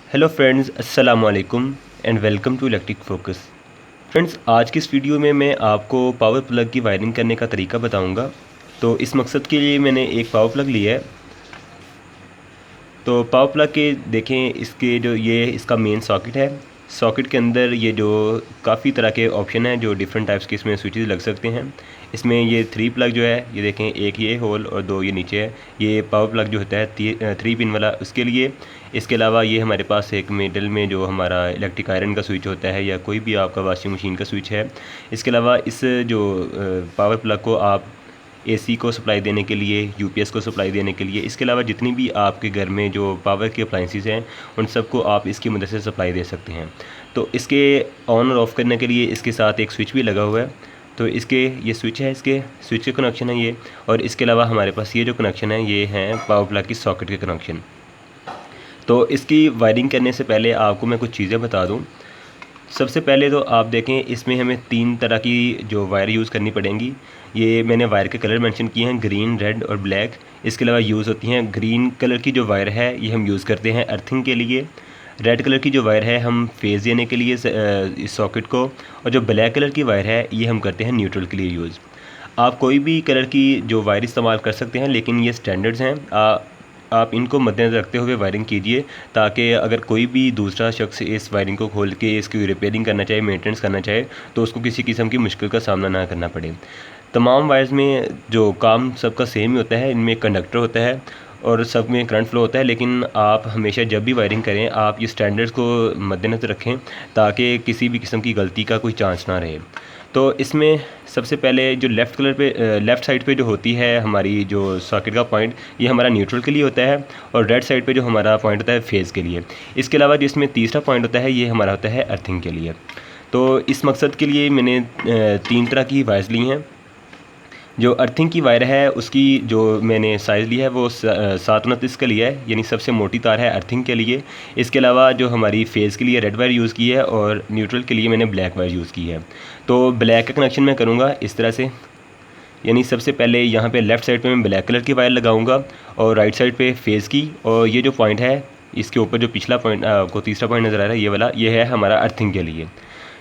Hello friends, अस्सलाम वालेकुम and welcome to electric focus. Friends, आज की इस वीडियो में मैं आपको पावर प्लग की वायरिंग करने का तरीका बताऊंगा। तो इस मकसद के लिए मैंने एक पावर प्लग लिया है। तो पावर प्लग के देखें, इसके जो ये इसका मेन सॉकेट है। सॉकेट के अंदर ये जो काफ़ी तरह के ऑप्शन हैं, जो डिफरेंट टाइप्स के इसमें स्विचेस लग सकते हैं। इसमें ये 3 प्लग जो है, ये देखें, एक ये होल और 2 ये नीचे है। ये पावर प्लग जो होता है 3 पिन वाला, उसके लिए। इसके अलावा ये हमारे पास एक मिडल में जो हमारा इलेक्ट्रिक आयरन का स्विच होता है, या कोई भी आपका वॉशिंग मशीन का स्विच है। इसके अलावा इस जो पावर प्लग को आप एसी को सप्लाई देने के लिए, यूपीएस को सप्लाई देने के लिए, इसके अलावा जितनी भी आपके घर में जो पावर के अप्लाइंसेस हैं, उन सबको आप इसकी मदद से सप्लाई दे सकते हैं। तो इसके ऑन और ऑफ़ करने के लिए इसके साथ एक स्विच भी लगा हुआ है। तो इसके ये स्विच है, इसके स्विच के कनेक्शन है ये। और इसके अलावा हमारे पास ये जो कनेक्शन है, ये हैं पावर प्लग की सॉकेट के कनेक्शन। तो इसकी वायरिंग करने से पहले आपको मैं कुछ चीज़ें बता दूं। सबसे पहले तो आप देखें, इसमें हमें 3 तरह की जो वायर यूज़ करनी पड़ेंगी। ये मैंने वायर के कलर मेंशन किए हैं, ग्रीन, रेड और ब्लैक। इसके अलावा यूज़ होती हैं ग्रीन कलर की जो वायर है, ये हम यूज़ करते हैं अर्थिंग के लिए। रेड कलर की जो वायर है, हम फेज़ देने के लिए इस सॉकेट को। और जो ब्लैक कलर की वायर है, ये हम करते हैं न्यूट्रल के लिए यूज़। आप कोई भी कलर की जो वायर इस्तेमाल कर सकते हैं, लेकिन ये स्टैंडर्ड्स हैं। आप इनको मद्देनज़र रखते हुए वायरिंग कीजिए, ताकि अगर कोई भी दूसरा शख्स इस वायरिंग को खोल के इसकी रिपेयरिंग करना चाहे, मेंटेनेंस करना चाहे, तो उसको किसी किस्म की मुश्किल का सामना ना करना पड़े। तमाम वायर्स में जो काम सबका सेम ही होता है। इनमें कंडक्टर होता है और सब में करंट फ्लो होता है, लेकिन आप हमेशा जब भी वायरिंग करें, आप ये स्टैंडर्ड्स को मद्देनज़र रखें, ताकि किसी भी किस्म की गलती का कोई चांस ना रहे। तो इसमें सबसे पहले जो लेफ़्ट साइड पे जो होती है हमारी जो सॉकेट का पॉइंट, ये हमारा न्यूट्रल के लिए होता है। और राइट साइड पे जो हमारा पॉइंट होता है फेज़ के लिए। इसके अलावा जो इसमें तीसरा पॉइंट होता है, ये हमारा होता है अर्थिंग के लिए। तो इस मकसद के लिए मैंने 3 तरह की वायर्स ली हैं। जो अर्थिंग की वायर है, उसकी जो मैंने साइज़ लिया है वो 729 का लिया है, यानी सबसे मोटी तार है अर्थिंग के लिए। इसके अलावा जो हमारी फेज़ के लिए रेड वायर यूज़ की है, और न्यूट्रल के लिए मैंने ब्लैक वायर यूज़ की है। तो ब्लैक का कनेक्शन मैं करूँगा इस तरह से, यानी सबसे पहले यहाँ पे लेफ़्ट साइड पे मैं ब्लैक कलर की वायर लगाऊंगा, और राइट साइड पे फेज़ की। और ये जो पॉइंट है, इसके ऊपर जो पिछला पॉइंट आपको तीसरा पॉइंट नज़र आ रहा है, ये वाला, ये है हमारा अर्थिंग के लिए।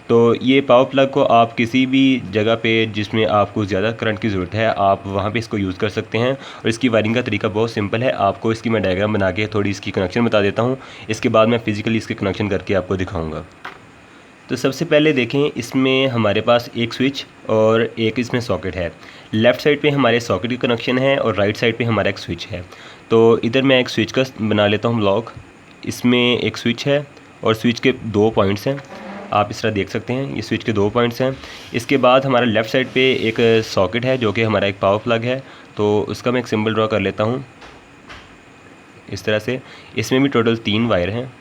तो ये पावर प्लग को आप किसी भी जगह पे जिसमें आपको ज़्यादा करंट की ज़रूरत है, आप वहाँ पे इसको यूज़ कर सकते हैं। और इसकी वायरिंग का तरीका बहुत सिंपल है। आपको इसकी मैं डायग्राम बना के थोड़ी इसकी कनेक्शन बता देता हूँ। इसके बाद मैं फ़िज़िकली इसके कनेक्शन करके आपको दिखाऊँगा। तो सबसे पहले देखें, इसमें हमारे पास एक स्विच और एक इसमें सॉकेट है। लेफ़्ट साइड पे हमारे सॉकेट की कनेक्शन है, और राइट साइड पे हमारा एक स्विच है। तो इधर मैं एक स्विच का बना लेता हूँ ब्लॉक। इसमें एक स्विच है और स्विच के 2 पॉइंट्स हैं। आप इस तरह देख सकते हैं, ये स्विच के 2 पॉइंट्स हैं। इसके बाद हमारा लेफ़्ट साइड पे एक सॉकेट है, जो कि हमारा एक पावर प्लग है। तो उसका मैं एक सिंबल ड्रॉ कर लेता हूँ इस तरह से। इसमें भी टोटल 3 वायर हैं।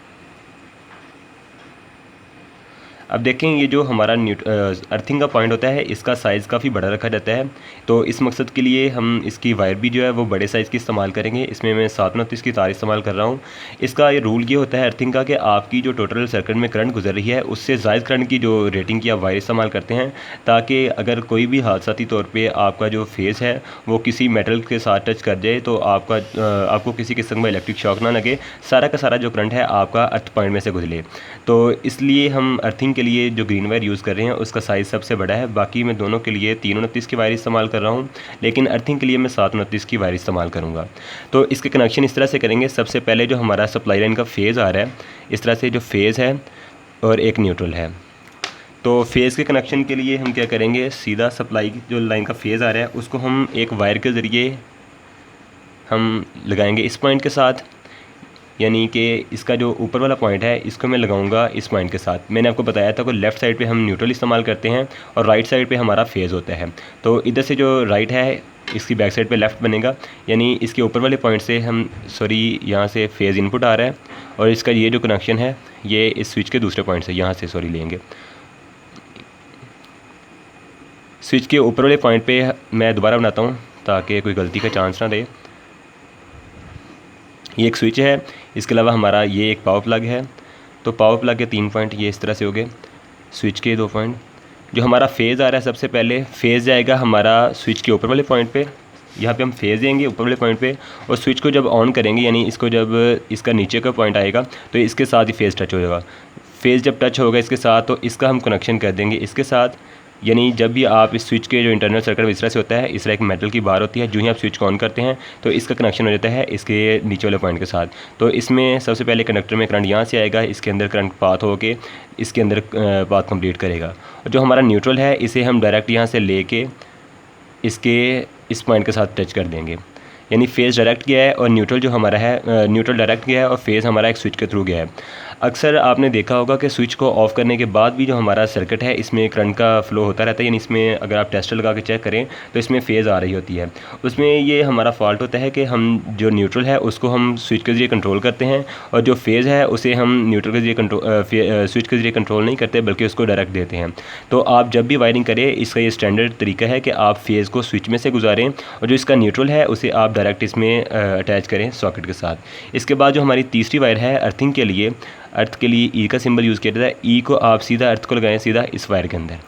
अब देखें, ये जो हमारा अर्थिंग का पॉइंट होता है, इसका साइज़ काफ़ी बड़ा रखा जाता है। तो इस मकसद के लिए हम इसकी वायर भी जो है वो बड़े साइज़ की इस्तेमाल करेंगे। इसमें मैं 729 की तार इस्तेमाल कर रहा हूँ। इसका ये रूल ये होता है अर्थिंग का, कि आपकी जो टोटल सर्किट में करंट गुजर रही है, उससे ज़ायद करंट की जो रेटिंग की आप वायर इस्तेमाल करते हैं, ताकि अगर कोई भी हादसाती तौर पर आपका जो फेस है वो किसी मेटल के साथ टच कर जाए, तो आपको किसी किस्म का इलेक्ट्रिक शॉक ना लगे। सारा का सारा जो करंट है आपका अर्थ पॉइंट में से गुजरे। तो इसलिए हम अर्थिंग के लिए जो ग्रीन वायर यूज़ कर रहे हैं, उसका साइज़ सबसे बड़ा है। बाकी मैं दोनों के लिए 329 की वायर इस्तेमाल कर रहा हूँ, लेकिन अर्थिंग के लिए मैं 729 की वायर इस्तेमाल करूँगा। तो इसके कनेक्शन इस तरह से करेंगे। सबसे पहले जो हमारा सप्लाई लाइन का फेज़ आ रहा है, इस तरह से जो फेज़ है और एक न्यूट्रल है। तो फेज़ के कनेक्शन के लिए हम क्या करेंगे, सीधा सप्लाई जो लाइन का फेज़ आ रहा है, उसको हम एक वायर के ज़रिए हम लगाएंगे इस पॉइंट के साथ। यानी कि इसका जो ऊपर वाला पॉइंट है, इसको मैं लगाऊंगा इस पॉइंट के साथ। मैंने आपको बताया था कि लेफ़्ट साइड पे हम न्यूट्रल इस्तेमाल करते हैं, और राइट साइड पे हमारा फेज़ होता है। तो इधर से जो राइट है, इसकी बैक साइड पे लेफ़्ट बनेगा। यानी इसके ऊपर वाले पॉइंट से यहाँ से फेज़ इनपुट आ रहा है, और इसका ये जो कनेक्शन है, ये इस स्विच के दूसरे पॉइंट से यहाँ से लेंगे। स्विच के ऊपर वाले पॉइंट पर मैं दोबारा बनाता हूँ, ताकि कोई गलती का चांस ना रहे। ये एक स्विच है। इसके अलावा हमारा ये एक पावर प्लग है। तो पावर प्लग के 3 पॉइंट ये इस तरह से हो गए। स्विच के 2 पॉइंट। जो हमारा फेज़ आ रहा है, सबसे पहले फेज़ जाएगा हमारा स्विच के ऊपर वाले पॉइंट पे। यहाँ पे हम फेज़ देंगे ऊपर वाले पॉइंट पे, और स्विच को जब ऑन करेंगे यानी इसको जब इसका नीचे का पॉइंट आएगा तो इसके साथ ही फेज़ टच हो जाएगा। फेज़ जब टच होगा इसके साथ तो इसका हम कनेक्शन कर देंगे इसके साथ। यानी जब भी आप इस स्विच के जो इंटरनल सर्किट इस तरह से होता है, इस तरह एक मेटल की बार होती है, जो ही आप स्विच को ऑन करते हैं तो इसका कनेक्शन हो जाता है इसके नीचे वाले पॉइंट के साथ। तो इसमें सबसे पहले कंडक्टर में करंट यहाँ से आएगा, इसके अंदर करंट पाथ हो के इसके अंदर पाथ कंप्लीट करेगा। और जो हमारा न्यूट्रल है इसे हम डायरेक्ट यहाँ से लेके इसके इस पॉइंट के साथ टच कर देंगे। यानी फेज़ डायरेक्ट गया है और न्यूट्रल जो हमारा है न्यूट्रल डायरेक्ट गया है और फेज़ हमारा एक स्विच के थ्रू गया है। अक्सर आपने देखा होगा कि स्विच को ऑफ़ करने के बाद भी जो हमारा सर्किट है इसमें करंट का फ़्लो होता रहता है, यानी इसमें अगर आप टेस्टर लगा के चेक करें तो इसमें फेज़ आ रही होती है। उसमें ये हमारा फॉल्ट होता है कि हम जो न्यूट्रल है उसको हम स्विच के ज़रिए कंट्रोल करते हैं और जो फेज़ है उसे हम न्यूट्रल के ज़रिए स्विच के ज़रिए कंट्रोल नहीं करते बल्कि उसको डायरेक्ट देते हैं। तो आप जब भी वायरिंग करें इसका ये स्टैंडर्ड तरीका है कि आप फेज़ को स्विच में से गुजारें और जो इसका न्यूट्रल है उसे आप डायरेक्ट इसमें अटैच करें सॉकेट के साथ। इसके बाद जो हमारी तीसरी वायर है अर्थिंग के लिए, अर्थ के लिए ई का सिंबल यूज़ किया जाता है। ई को आप सीधा अर्थ को लगाएं सीधा इस वायर के अंदर।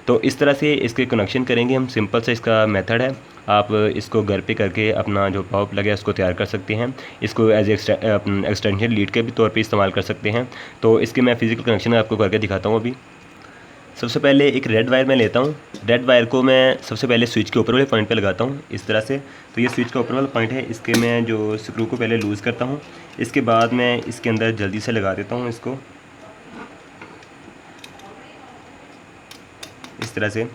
तो इस तरह से इसके कनेक्शन करेंगे हम। सिंपल सा इसका मेथड है। आप इसको घर पे करके अपना जो पावर प्लग है उसको तैयार कर सकते हैं। इसको एज एक्सटेंशन लीड के भी तौर पे इस्तेमाल कर सकते हैं। तो इसके मैं फ़िज़िकल कनेक्शन आपको करके दिखाता हूँ अभी। सबसे पहले एक रेड वायर मैं लेता हूँ। रेड वायर को मैं सबसे पहले स्विच के ऊपर वाले पॉइंट पे लगाता हूँ इस तरह से। तो ये स्विच का ऊपर वाला पॉइंट है, इसके मैं जो स्क्रू को पहले लूज़ करता हूँ। इसके बाद मैं इसके अंदर जल्दी से लगा देता हूँ इसको इस तरह से।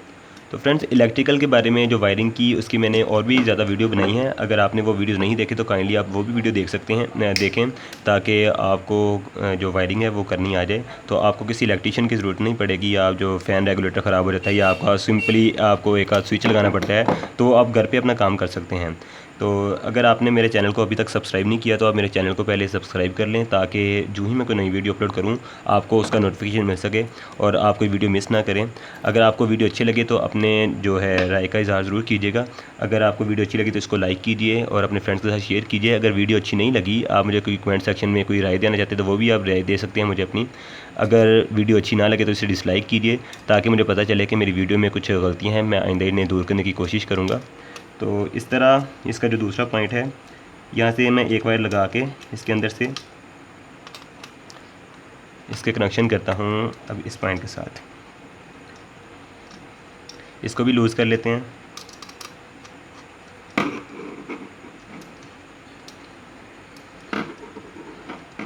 तो फ्रेंड्स, इलेक्ट्रिकल के बारे में जो वायरिंग की उसकी मैंने और भी ज़्यादा वीडियो बनाई है। अगर आपने वो वीडियोज़ नहीं देखे तो काइंडली आप वो भी वीडियो देख सकते हैं, देखें, ताकि आपको जो वायरिंग है वो करनी आ जाए। तो आपको किसी इलेक्ट्रीशियन की ज़रूरत नहीं पड़ेगी। आप जो फ़ैन रेगुलेटर ख़राब हो जाता है या आपका सिंपली आपको एक आध स्विच लगाना पड़ता है तो आप घर पर अपना काम कर सकते हैं। तो अगर आपने मेरे चैनल को अभी तक सब्सक्राइब नहीं किया तो आप मेरे चैनल को पहले सब्सक्राइब कर लें, ताकि जो ही मैं कोई नई वीडियो अपलोड करूं आपको उसका नोटिफिकेशन मिल सके और आप कोई वीडियो मिस ना करें। अगर आपको वीडियो अच्छी लगे तो अपने जो है राय का इज़हार ज़रूर कीजिएगा। अगर आपको वीडियो अच्छी लगी तो इसको लाइक कीजिए और अपने फ्रेंड्स के साथ शेयर कीजिए। अगर वीडियो अच्छी नहीं लगी, आप मुझे कोई कमेंट सेक्शन में कोई राय देना चाहते हैं तो वो भी आप राय दे सकते हैं मुझे अपनी। अगर वीडियो अच्छी ना लगे तो इसे डिसलाइक कीजिए, ताकि मुझे पता चले कि मेरी वीडियो में कुछ गलतियाँ हैं, मैं आइंदा इन्हें दूर करने की कोशिश करूँगा। तो इस तरह इसका जो दूसरा पॉइंट है, यहाँ से मैं एक वायर लगा के इसके अंदर से इसके कनेक्शन करता हूँ अब इस पॉइंट के साथ। इसको भी लूज़ कर लेते हैं।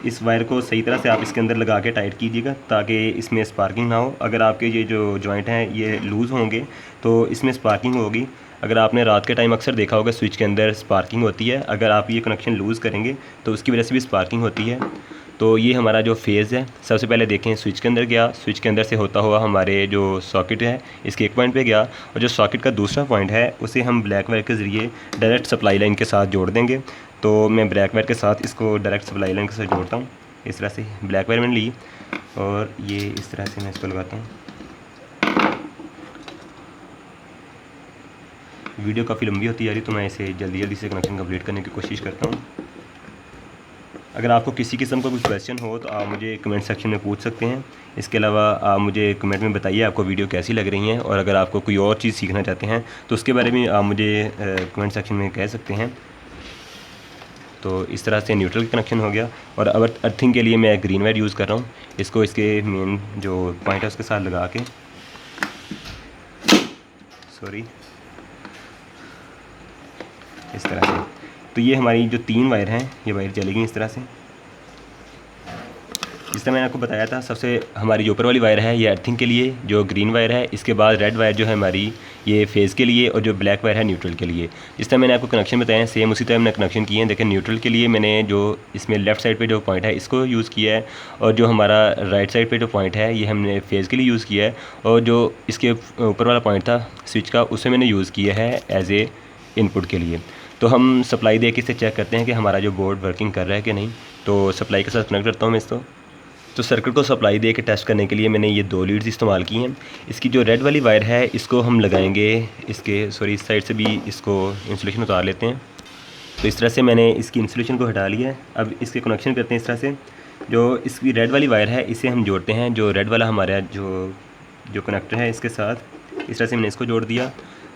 इस वायर को सही तरह से आप इसके अंदर लगा के टाइट कीजिएगा ताकि इसमें स्पार्किंग ना हो। अगर आपके ये जो जॉइंट हैं ये लूज़ होंगे तो इसमें स्पार्किंग होगी। अगर आपने रात के टाइम अक्सर देखा होगा स्विच के अंदर स्पार्किंग होती है, अगर आप ये कनेक्शन लूज़ करेंगे तो उसकी वजह से भी स्पार्किंग होती है। तो ये हमारा जो फेज़ है, सबसे पहले देखें स्विच के अंदर गया, स्विच के अंदर से होता हुआ हमारे जो सॉकेट है इसके एक पॉइंट पे गया, और जो सॉकेट का दूसरा पॉइंट है उसे हम ब्लैक वायर के ज़रिए डायरेक्ट सप्लाई लाइन के साथ जोड़ देंगे। तो मैं ब्लैक वायर के साथ इसको डायरेक्ट सप्लाई लाइन के साथ जोड़ता हूँ। इस तरह से ब्लैक वायर मैंने ली और ये इस तरह से मैं इसको लगाता हूँ। वीडियो काफ़ी लंबी होती जा रही तो मैं इसे जल्दी जल्दी से कनेक्शन कंप्लीट करने की कोशिश करता हूँ। अगर आपको किसी किस्म का कोई क्वेश्चन हो तो आप मुझे कमेंट सेक्शन में पूछ सकते हैं। इसके अलावा आप मुझे कमेंट में बताइए आपको वीडियो कैसी लग रही हैं, और अगर आपको कोई और चीज़ सीखना चाहते हैं तो उसके बारे में आप मुझे कमेंट सेक्शन में कह सकते हैं। तो इस तरह से न्यूट्रल कनेक्शन हो गया। और अब अर्थिंग के लिए मैं ग्रीन वायर यूज़ कर रहा हूँ। इसको इसके मेन जो पॉइंट है उसके साथ लगा के इस तरह से। तो ये हमारी जो 3 वायर हैं ये वायर चलेगी इस तरह से। जिस तरह मैंने आपको बताया था, सबसे हमारी जो ऊपर वाली वायर है ये अर्थिंग के लिए, जो ग्रीन वायर है। इसके बाद रेड वायर जो है हमारी ये फेज़ के लिए, और जो ब्लैक वायर है न्यूट्रल के लिए। जिस तरह मैंने आपको कनेक्शन बताया सेम उसी तरह मैंने कनेक्शन किए हैं। देखें, न्यूट्रल के लिए मैंने जो इसमें लेफ़्ट साइड पे जो पॉइंट है इसको यूज़ किया है, और जो हमारा राइट साइड पे जो पॉइंट है ये हमने फेज़ के लिए यूज़ किया है, और जो इसके ऊपर वाला पॉइंट था स्विच का उसे मैंने यूज़ किया है एज ए इनपुट के लिए। तो हम सप्लाई दे के इसे चेक करते हैं कि हमारा जो बोर्ड वर्किंग कर रहा है कि नहीं। तो सप्लाई के साथ कनेक्ट करता हूँ मैं इसको। तो सर्किट को सप्लाई दे के टेस्ट करने के लिए मैंने ये 2 लीड्स इस्तेमाल की हैं। इसकी जो रेड वाली वायर है इसको हम लगाएंगे इसके इस साइड से भी इसको इंसुलेशन उतार लेते हैं। तो इस तरह से मैंने इसकी इंसुलेशन को हटा लिया है। अब इसके कनेक्शन करते हैं इस तरह से। जो इसकी रेड वाली वायर है इसे हम जोड़ते हैं, जो रेड वाला हमारा जो कनेक्टर है इसके साथ। इस तरह से मैंने इसको जोड़ दिया,